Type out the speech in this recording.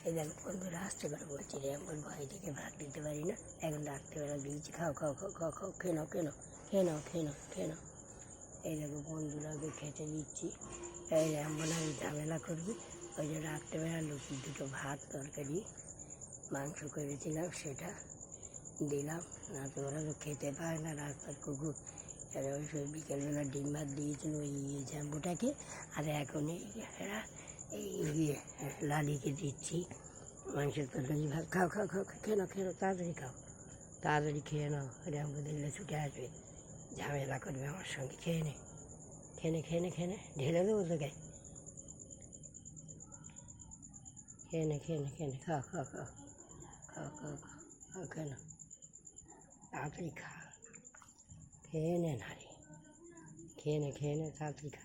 এই দেখো বন্ধুরা আসতে পারে বলছি রে, আমার ভয় থেকে ভাত দিতে পারি না, এখন রাত্রেবেলা দিয়েছি খাও খাও খাও খাও খাও, খেয়ে নাও খেয়ে নাও খেয়ে নাও খেয়ে নাও খেয়ে নাও। এই দেখো বন্ধুরা ওকে খেতে দিচ্ছি। এই এমন আমি ঝামেলা করবি, ওই যে রাত্রেবেলা লুচি দুটো ভাত তরকারি মাংস করেছিলাম সেটা দিলাম, না তো ওরা তো খেতে পারে না রাস্তার কুকুর। এবার ওই সব বিকেলবেলা ডিম ভাত দিয়েছিল ওই জ্যাম্বোটাকে, আর এখন এই লালিকে দিচ্ছি মাংসের তরকারি ভাত। খাও খাও খাও খেয়ে নাও খেয়ে নাও, তাড়াতাড়ি খাও, তাড়াতাড়ি খেয়ে নাও, র্যাম্বো দেখলে ছুটে আসবে, ঝামেলা করবে আমার সঙ্গে। খেয়ে নে খেয়ে নে খেয়ে নে খেয়ে নে, ঢেলে দেবো তোকে। খেয়ে নে খেয়ে নে খেয়ে নে, খাও খাও খাও খাও খাও খাও খেয়ে নাও, তাড়াতাড়ি খা, খেয়ে নে না রে, খেয়ে নে তাড়াতাড়ি খা।